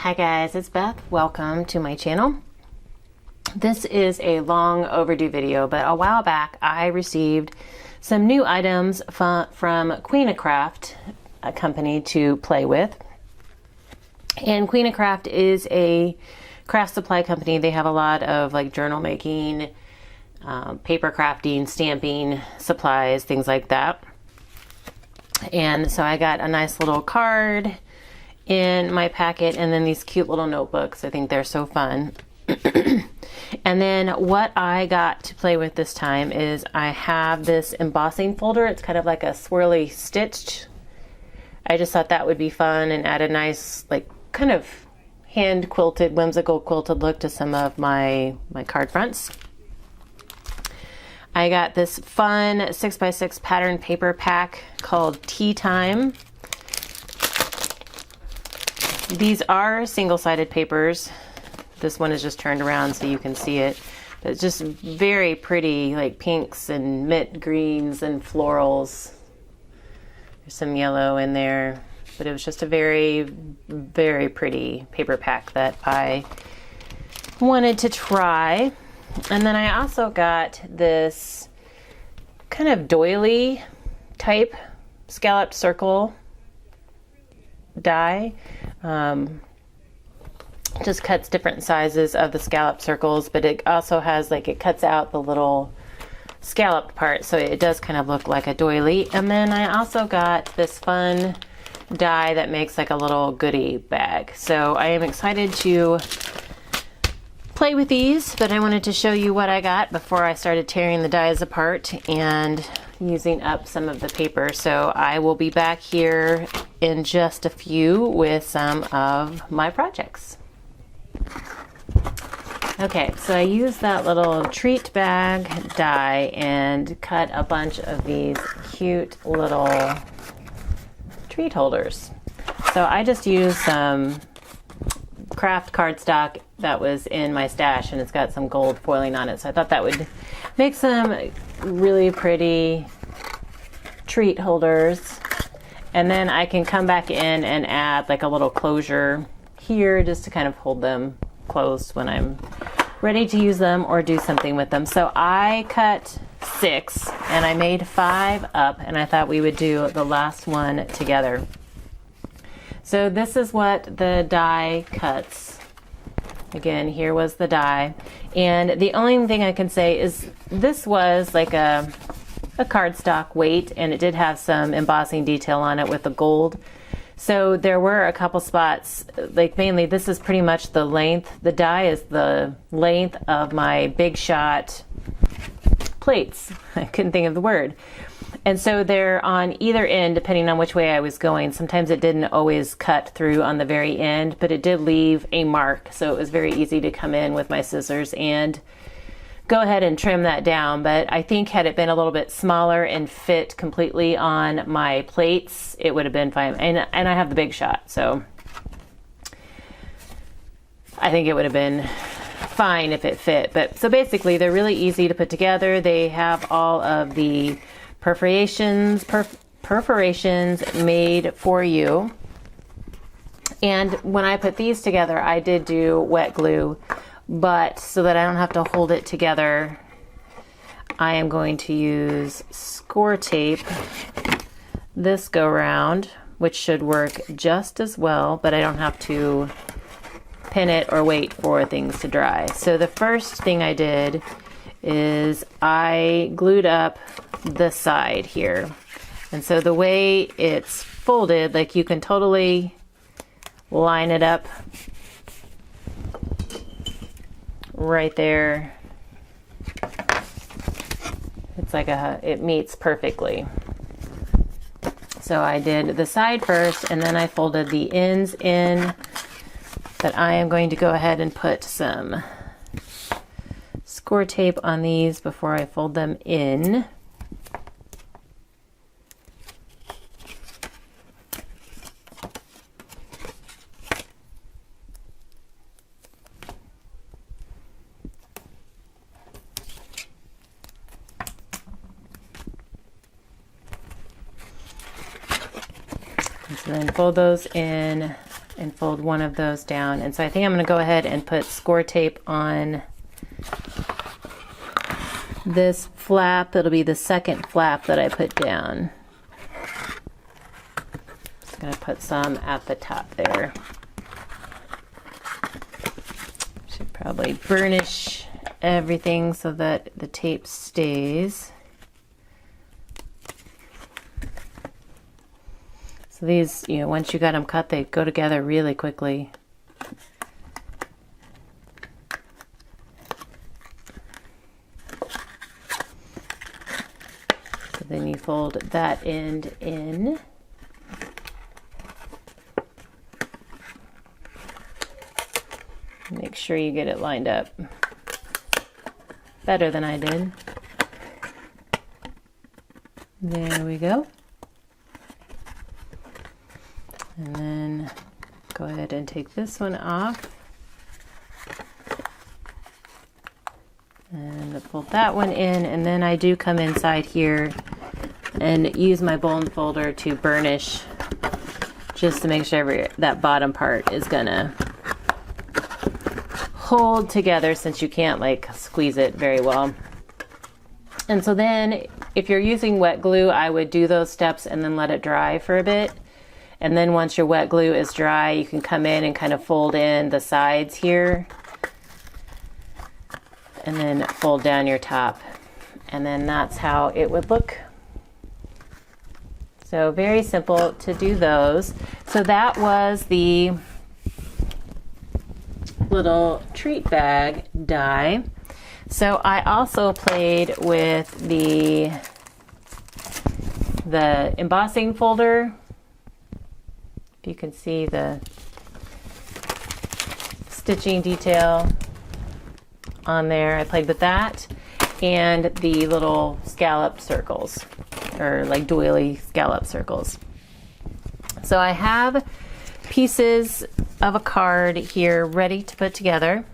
Hi guys, it's Beth. Welcome to my channel. This is a long overdue video, but a while back I received some new items from Queenacraft, a company to play with. And Queenacraft is a craft supply company. They have a lot of like journal making, paper crafting, stamping supplies, things like that. And so I got a nice little card in my packet, and then these cute little notebooks. I think they're so fun. And then what I got to play with this time is I have this embossing folder. It's kind of like a swirly stitched. I just thought that would be fun and add a nice, like, kind of hand quilted, whimsical quilted look to some of my card fronts. I got this fun 6x6 pattern paper pack called Tea Time. These are single-sided papers. This one is just turned around so you can see it. But it's just very pretty, like pinks and mint greens and florals. There's some yellow in there. But it was just a very, very pretty paper pack that I wanted to try. And then I also got this kind of doily type scalloped circle die. Just cuts different sizes of the scalloped circles, but it also has, like, it cuts out the little scalloped part, so it does kind of look like a doily. And then I also got this fun die that makes like a little goodie bag. So I am excited to play with these, but I wanted to show you what I got before I started tearing the dies apart and using up some of the paper. So I will be back here in just a few with some of my projects. Okay, so I used that little treat bag die and cut a bunch of these cute little treat holders. So I just used some craft cardstock that was in my stash, and it's got some gold foiling on it. So I thought that would make some really pretty treat holders. And then I can come back in and add like a little closure here just to kind of hold them closed when I'm ready to use them or do something with them. So I cut 6 and I made 5 up, and I thought we would do the last one together. So this is what the die cuts. Again, here was the die. And the only thing I can say is this was like a cardstock weight, and it did have some embossing detail on it with the gold. So there were a couple spots, like mainly this is pretty much the length. The die is the length of my Big Shot plates. I couldn't think of the word. And so they're on either end, depending on which way I was going. Sometimes it didn't always cut through on the very end, but it did leave a mark. So it was very easy to come in with my scissors and go ahead and trim that down. But I think had it been a little bit smaller and fit completely on my plates, it would have been fine. And I have the Big Shot, so I think it would have been fine if it fit. But so basically they're really easy to put together. They have all of the perforations made for you. And when I put these together, I did do wet glue, but so that I don't have to hold it together, I am going to use score tape this go round, which should work just as well, but I don't have to pin it or wait for things to dry. So the first thing I did is I glued up the side here. And so the way it's folded, like you can totally line it up right there. It's like it meets perfectly. So I did the side first, and then I folded the ends in, but I am going to go ahead and put some score tape on these before I fold them in. And then fold those in and fold one of those down. And so I think I'm going to go ahead and put score tape on this flap. It'll be the second flap that I put down. Just going to put some at the top there. Should probably burnish everything so that the tape stays. So these, you know, once you got them cut, they go together really quickly. So then you fold that end in. Make sure you get it lined up better than I did. There we go. And then go ahead and take this one off. And fold that one in. And then I do come inside here and use my bone folder to burnish, just to make sure that bottom part is gonna hold together, since you can't like squeeze it very well. And so then if you're using wet glue, I would do those steps and then let it dry for a bit. And then once your wet glue is dry, you can come in and kind of fold in the sides here and then fold down your top. And then that's how it would look. So very simple to do those. So that was the little treat bag die. So I also played with the embossing folder. You can see the stitching detail on there. I played with that and the little scallop circles, or like doily scallop circles. So I have pieces of a card here ready to put together,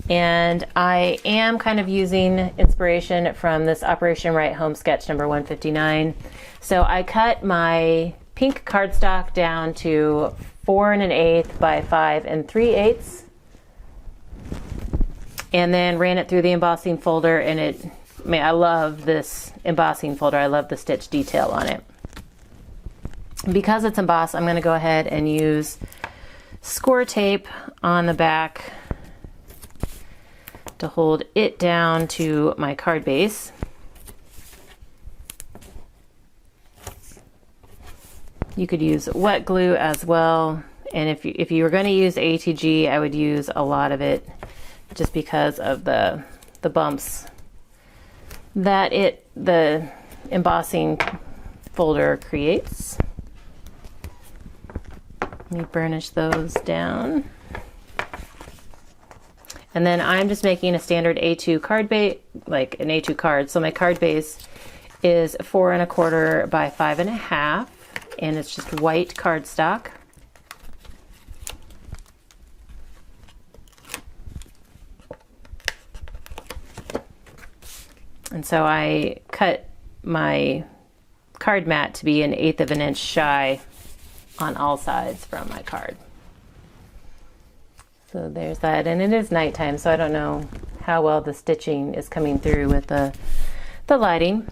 and I am kind of using inspiration from this Operation Right Home sketch number 159. So I cut my pink cardstock down to 4 1/8 by 5 3/8, and then ran it through the embossing folder. And I love this embossing folder. I love the stitch detail on it. Because it's embossed, I'm going to go ahead and use score tape on the back to hold it down to my card base. You could use wet glue as well, and if you were going to use ATG, I would use a lot of it, just because of the bumps that the embossing folder creates. Let me burnish those down. And then I'm just making a standard A2 card base, like an A2 card. So my card base is 4 1/4 by 5 1/2. And it's just white cardstock. And so I cut my card mat to be 1/8 of an inch shy on all sides from my card. So there's that, and it is nighttime, so I don't know how well the stitching is coming through with the lighting.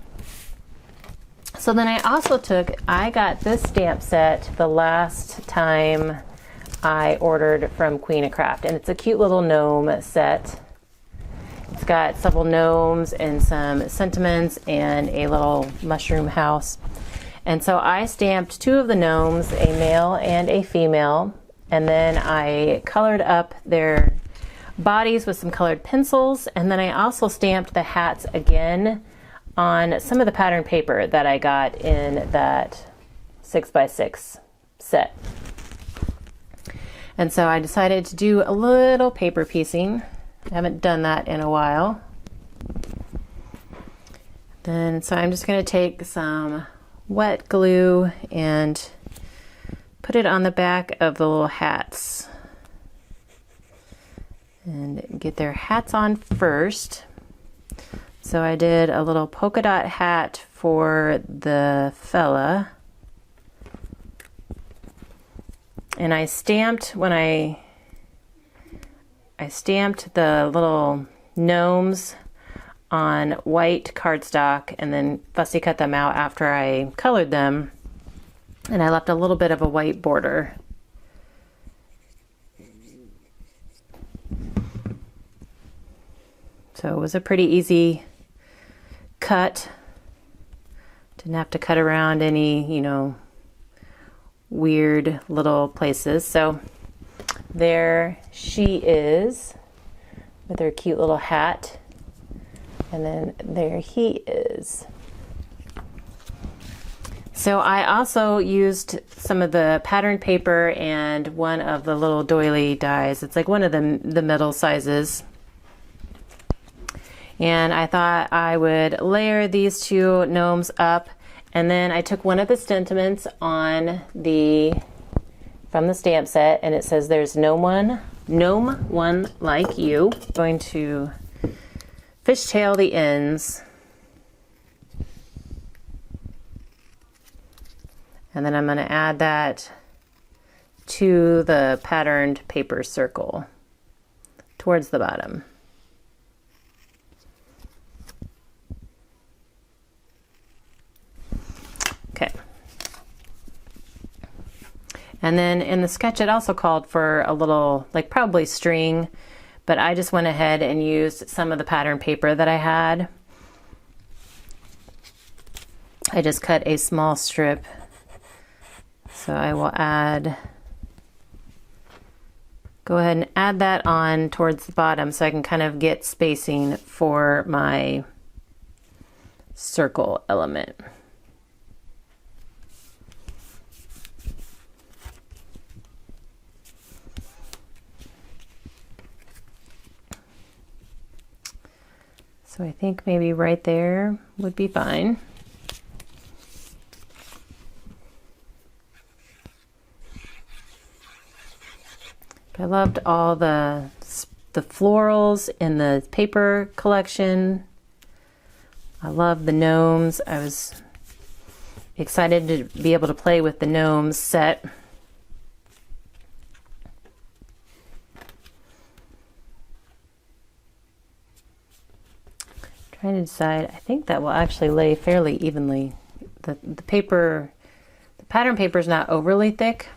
So then I got this stamp set the last time I ordered from Queenacraft, and it's a cute little gnome set. It's got several gnomes and some sentiments and a little mushroom house. And so I stamped 2 of the gnomes, a male and a female, and then I colored up their bodies with some colored pencils, and then I also stamped the hats again on some of the pattern paper that I got in that 6x6 set. And so I decided to do a little paper piecing. I haven't done that in a while. So I'm just going to take some wet glue and put it on the back of the little hats and get their hats on first. So I did a little polka dot hat for the fella, And I stamped, when I stamped the little gnomes on white cardstock and then fussy cut them out after I colored them. And I left a little bit of a white border. So it was a pretty easy cut. Didn't have to cut around any, you know, weird little places. So there she is with her cute little hat. And then there he is. So I also used some of the pattern paper and one of the little doily dies. It's like one of the middle sizes. And I thought I would layer these two gnomes up. And then I took one of the sentiments on from the stamp set, and it says there's gnome one like you. I'm going to fishtail the ends. And then I'm going to add that to the patterned paper circle towards the bottom. Okay. And then in the sketch it also called for a little, like probably string, but I just went ahead and used some of the pattern paper that I had. I just cut a small strip. So I will go ahead and add that on towards the bottom so I can kind of get spacing for my circle element. So I think maybe right there would be fine. I loved all the florals in the paper collection. I love the gnomes. I was excited to be able to play with the gnomes set. Trying to decide, I think that will actually lay fairly evenly. The paper, the pattern paper is not overly thick.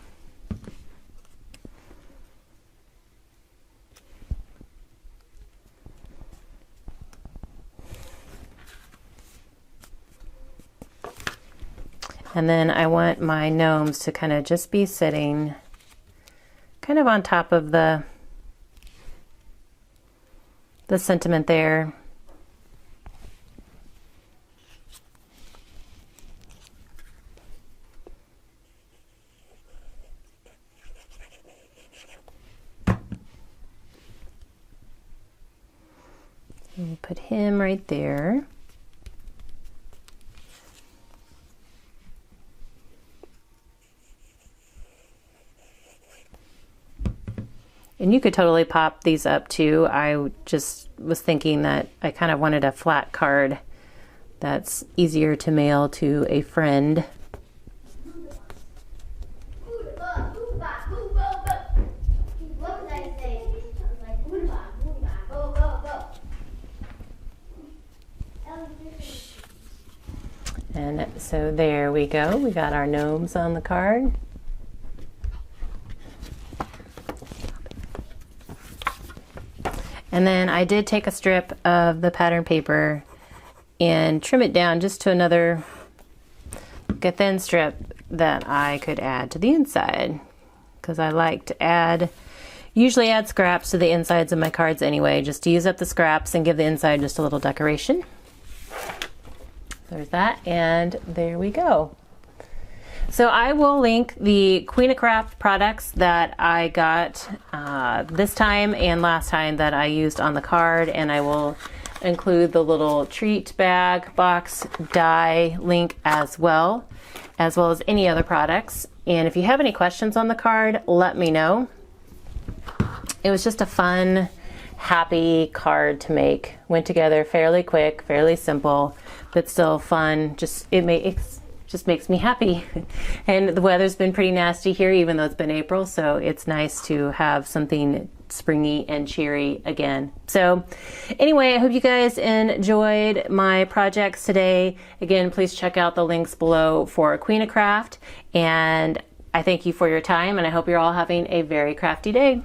And then I want my gnomes to kind of just be sitting kind of on top of the sentiment there. And put him right there. And you could totally pop these up too. I just was thinking that I kind of wanted a flat card that's easier to mail to a friend. And so there we go. We got our gnomes on the card. And then I did take a strip of the pattern paper and trim it down just to another, like a thin strip that I could add to the inside. Because I like to usually add scraps to the insides of my cards anyway, just to use up the scraps and give the inside just a little decoration. There's that, and there we go. So I will link the Queenacraft products that I got this time and last time that I used on the card, and I will include the little treat bag box die link as well as any other products. And if you have any questions on the card, let me know. It was just a fun, happy card to make. Went together fairly quick, fairly simple, but still fun. Just it just makes me happy. And the weather's been pretty nasty here, even though it's been April, so it's nice to have something springy and cheery again. So anyway, I hope you guys enjoyed my projects today. Again, please check out the links below for Queenacraft, and I thank you for your time, and I hope you're all having a very crafty day.